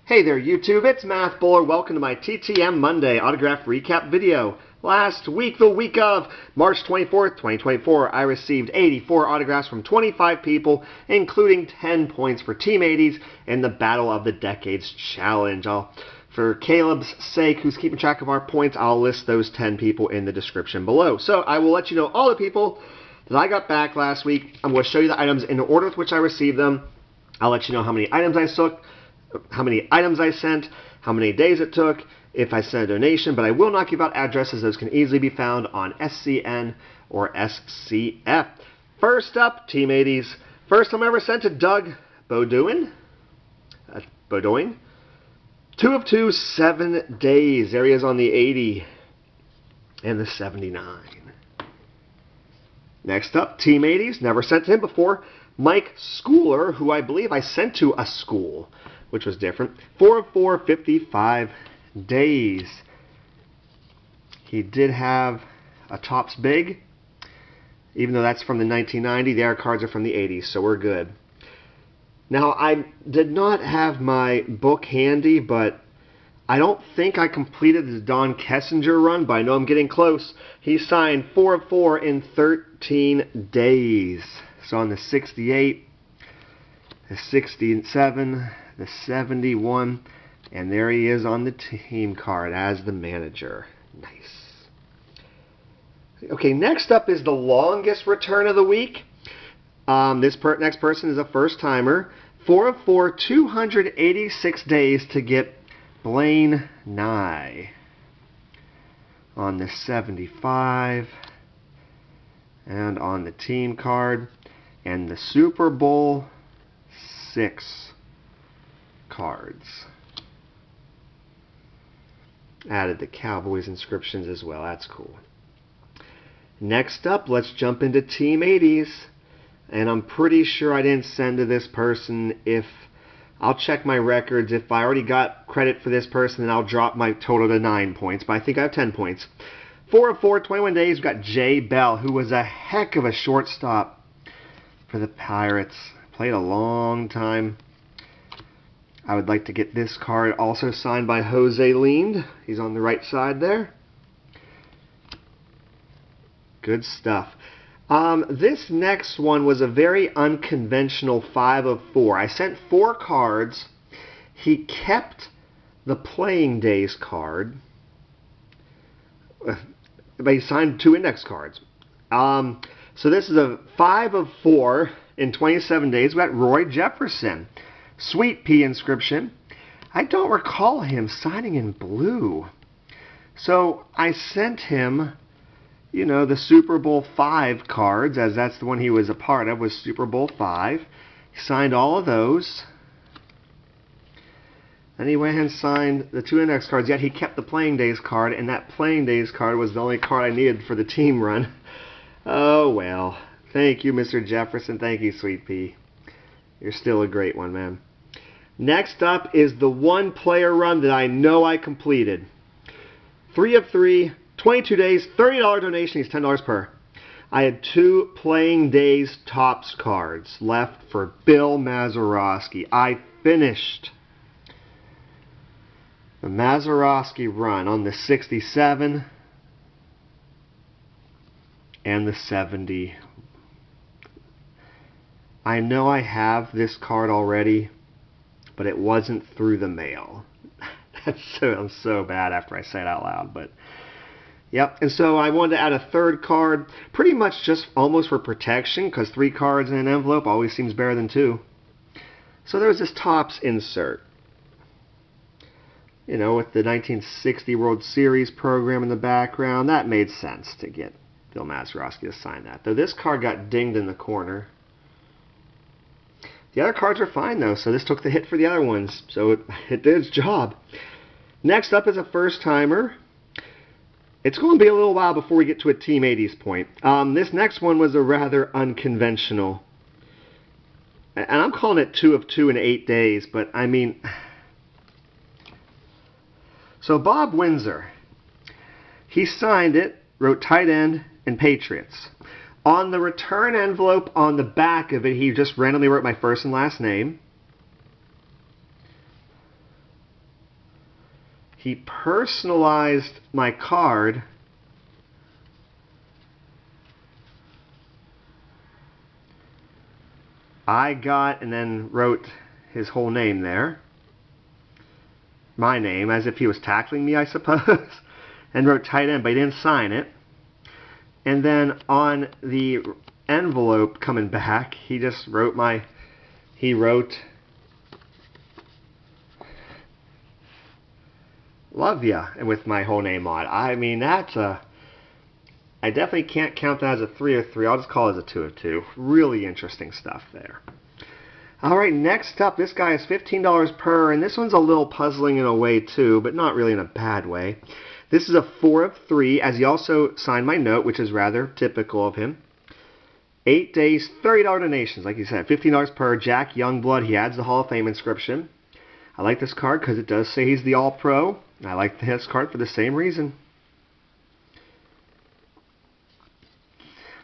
Hey there YouTube, it's Math Bowler. Welcome to my TTM Monday autograph recap video. Last week, the week of March 24th, 2024, I received 84 autographs from 25 people, including 10 points for Team 80s in the Battle of the Decades Challenge. For Caleb's sake, who's keeping track of our points, I'll list those 10 people in the description below. So I will let you know all the people that I got back last week. I'm going to show you the items in the order with which I received them. I'll let you know how many items I took, how many items I sent, how many days it took, if I sent a donation, but I will not give out addresses. Those can easily be found on SCN or SCF. First up, Team 80s. First time I ever sent to Doug Beaudoin. Beaudoin. 2 of 2, 7 days. There he is on the 80 and the 79. Next up, Team 80s. Never sent to him before. Mike Schooler, who I believe I sent to a school, which was different. 4 of 4, 55 days. He did have a Topps Big, even though that's from the 1990. The other cards are from the 80s, so we're good. Now, I did not have my book handy, but I don't think I completed the Don Kessinger run, but I know I'm getting close. He signed 4 of 4 in 13 days. So on the 68, the 67, the 71, and there he is on the team card as the manager. Nice. Okay, next up is the longest return of the week. This next person is a first-timer. 4 of 4, 286 days to get Blaine NY on the 75 and on the team card and the Super Bowl 6 cards. Added the Cowboys inscriptions as well. That's cool. Next up, let's jump into Team 80s. And I'm pretty sure I didn't send to this person. I'll check my records. If I already got credit for this person, then I'll drop my total to 9 points. But I think I have 10 points. 4 of 4, 21 days. We've got Jay Bell, who was a heck of a shortstop for the Pirates. Played a long time. I would like to get this card also signed by Jose Lind. He's on the right side there. Good stuff. This next one was a very unconventional 5 of 4. I sent 4 cards. He kept the playing days card, but he signed 2 index cards. So this is a 5 of 4 in 27 days. We got Roy Jefferson. Sweet Pea inscription. I don't recall him signing in blue. So I sent him, you know, the Super Bowl 5 cards, as that's the one he was a part of, was Super Bowl 5. He signed all of those. Then he went and signed the 2 index cards, yet he kept the playing days card, and that playing days card was the only card I needed for the team run. Oh well. Thank you, Mr. Jefferson. Thank you, Sweet Pea. You're still a great one, man. Next up is the one player run that I know I completed. 3 of 3, 22 days, $30 donation. He's $10 per. I had 2 playing days Topps cards left for Bill Mazeroski. I finished the Mazeroski run on the 67 and the 70. I know I have this card already, but it wasn't through the mail. I'm so bad after I say it out loud, but yep. And so I wanted to add a 3rd card, pretty much just almost for protection, because 3 cards in an envelope always seems better than 2. So there was this Topps insert, you know, with the 1960 World Series program in the background. That made sense to get Bill Mazeroski to sign that. Though this card got dinged in the corner. The other cards are fine, though, so this took the hit for the other ones. So it did its job. Next up is a first-timer. It's going to be a little while before we get to a Team 80s point. This next one was a rather unconventional. And I'm calling it 2 of 2 in 8 days, but I mean... So Bob Windsor, he signed it, wrote tight end and Patriots. On the return envelope on the back of it, he just randomly wrote my first and last name. He personalized my card. I got, and then wrote his whole name there. My name, as if he was tackling me, I suppose. And wrote tight end, but he didn't sign it. And then on the envelope coming back, he just wrote love ya, and with my whole name on it. I mean, that's I definitely can't count that as a 3 of 3. I'll just call it as a 2 of 2. Really interesting stuff there. Alright, next up, this guy is $15 per, and this one's a little puzzling in a way too, but not really in a bad way. This is a 4 of 3, as he also signed my note, which is rather typical of him. 8 days, $30 donations, like he said, $15 per. Jack Youngblood, he adds the Hall of Fame inscription. I like this card because it does say he's the All-Pro. I like this card for the same reason.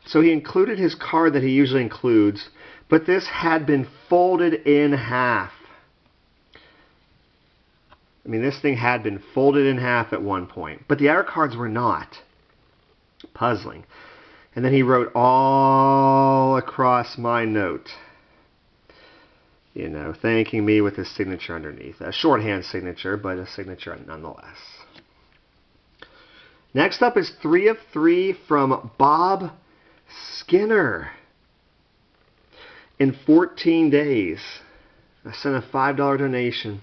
So he included his card that he usually includes, but this had been folded in half. I mean, this thing had been folded in half at one point, but the other cards were not. Puzzling. And then he wrote all across my note, you know, thanking me with his signature underneath. A shorthand signature, but a signature nonetheless. Next up is 3 of 3 from Bob Skinner. In 14 days, I sent a $5 donation.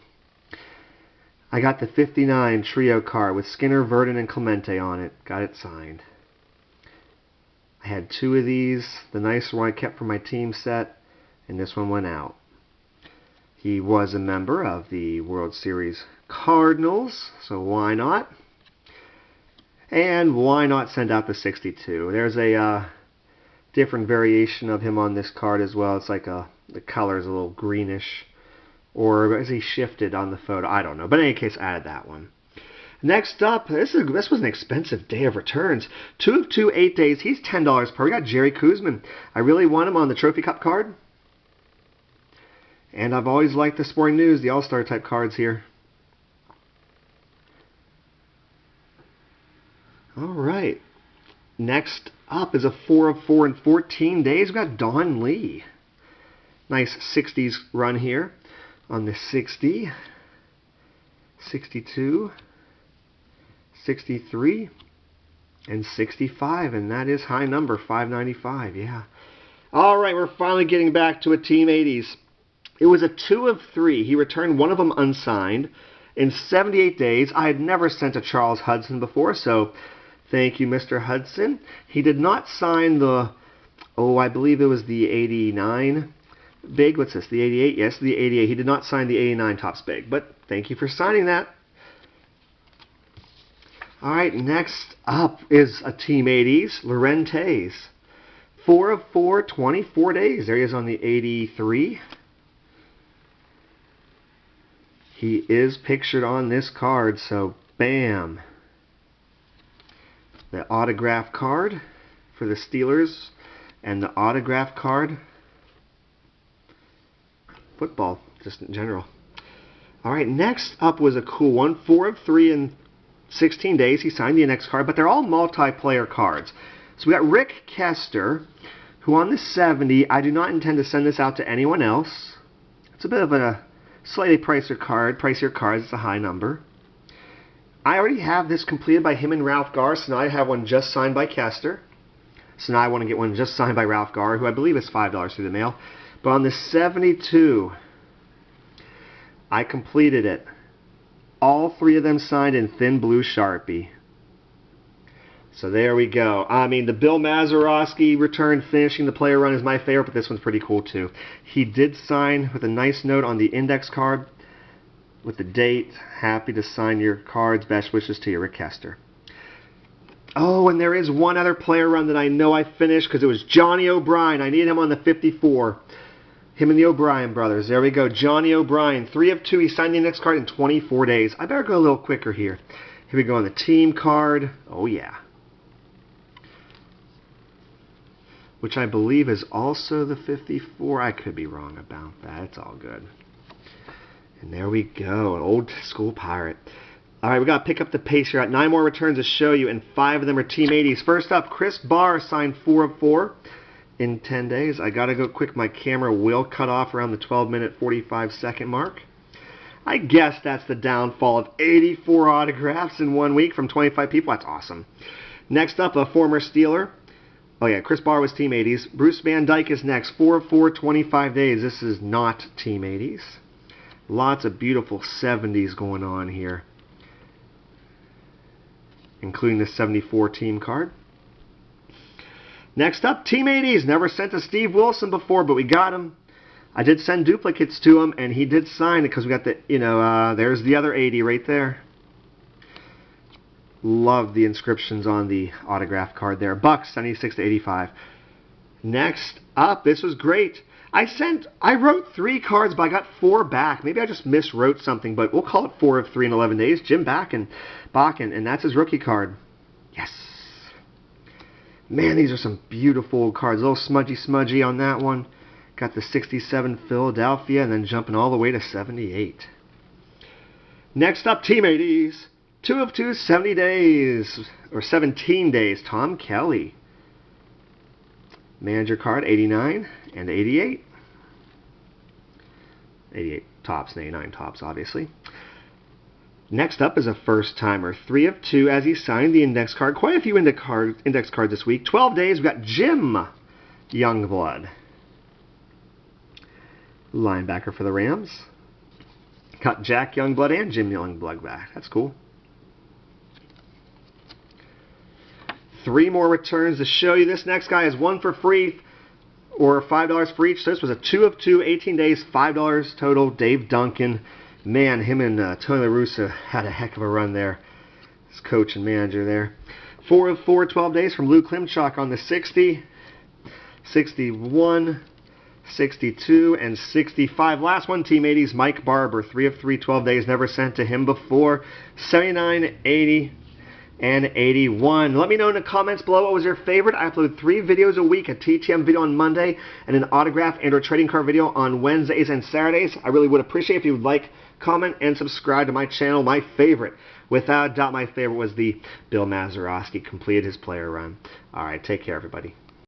I got the 59 trio card with Skinner, Verdon, and Clemente on it. Got it signed. I had 2 of these. The nicer one I kept for my team set, and this one went out. He was a member of the World Series Cardinals, so why not? And why not send out the 62? There's a different variation of him on this card as well. It's like the color is a little greenish, or is he shifted on the photo? I don't know. But in any case, I added that one. Next up, this was an expensive day of returns. 2 of 2, 8 days. He's $10 per. We got Jerry Kozman. I really want him on the Trophy Cup card. And I've always liked the Sporting News, the All-Star type cards here. All right. Next up is a 4 of 4 in 14 days. We've got Don Lee. Nice 60s run here on the 60, 62, 63, and 65. And that is high number, 595. Yeah. All right, we're finally getting back to a Team 80s. It was a 2 of 3. He returned one of them unsigned in 78 days. I had never sent a Charles Hudson before, so thank you, Mr. Hudson. He did not sign the, I believe it was the 89 big. What's this, the 88? Yes, the 88. He did not sign the 89 Topps big, but thank you for signing that. All right, next up is a Team 80s, Loren. 4 of 4, 24 days. There he is on the 83. He is pictured on this card, so bam. The autograph card for the Steelers and the autograph card football, just in general. All right, next up was a cool one. 4 of 3 in 16 days. He signed the next card, but they're all multiplayer cards. So we got Rick Kester, who on the 70, I do not intend to send this out to anyone else. It's a bit of a slightly pricier card. It's a high number. I already have this completed by him and Ralph Garr, so now I have one just signed by Kester. So now I want to get one just signed by Ralph Garr, who I believe is $5 through the mail. But on the 72, I completed it. All 3 of them signed in thin blue Sharpie. So there we go. I mean, the Bill Mazeroski return finishing the player run is my favorite, but this one's pretty cool too. He did sign with a nice note on the index card with the date. Happy to sign your cards. Best wishes to you, Rick Kester. Oh, and there is one other player run that I know I finished because it was Johnny OBrien. I needed him on the 54. Him and the OBrien brothers. There we go. Johnny OBrien. 3 of 2. He signed the index card in 24 days. I better go a little quicker here. Here we go on the team card. Oh, yeah. Which I believe is also the 54. I could be wrong about that. It's all good. And there we go. An old school pirate. All right, we got to pick up the pace here. Got 9 more returns to show you, and 5 of them are Team 80s. First up, Chris Bahr signed 4 of 4 in 10 days. I got to go quick. My camera will cut off around the 12-minute, 45-second mark. I guess that's the downfall of 84 autographs in 1 week from 25 people. That's awesome. Next up, a former Steeler. Oh, yeah, Chris Barr was Team 80s. Bruce Van Dyke is next. 4 of 4, 25 days. This is not Team 80s. Lots of beautiful 70s going on here, including the 74 team card. Next up, Team 80s. Never sent to Steve Wilson before, but we got him. I did send duplicates to him, and he did sign it because we got the, there's the other 80 right there. Love the inscriptions on the autograph card there. Bucks, 76 to 85. Next up, this was great. I wrote 3 cards, but I got 4 back. Maybe I just miswrote something, but we'll call it 4 of 3 in 11 days. Jim Bakken, and that's his rookie card. Yes. Man, these are some beautiful cards. A little smudgy on that one. Got the 67 Philadelphia, and then jumping all the way to 78. Next up, Team 80s. 2 of 2, 70 days, or 17 days. Tom Kelly. Manager card, 89 and 88. 88 tops and 89 tops, obviously. Next up is a first-timer. 3 of 2 as he signed the index card. Quite a few index cards this week. 12 days, we've got Jim Youngblood. Linebacker for the Rams. Got Jack Youngblood and Jim Youngblood back. That's cool. 3 more returns to show you. This next guy is 1 for free, or $5 for each. So this was a 2 of 2, 18 days, $5 total. Dave Duncan. Man, him and Tony La Russa had a heck of a run there. His coach and manager there. 4 of 4, 12 days from Lou Klimchak on the 60, 61, 62, and 65. Last one, Team 80s, Mike Barber. 3 of 3, 12 days. Never sent to him before. 79, 80, and 81. Let me know in the comments below what was your favorite. I upload 3 videos a week, a TTM video on Monday, and an autograph and or trading card video on Wednesdays and Saturdays. I really would appreciate if you would like, comment, and subscribe to my channel. My favorite, without a doubt, my favorite was the Bill Mazeroski completed his player run. All right, take care, everybody.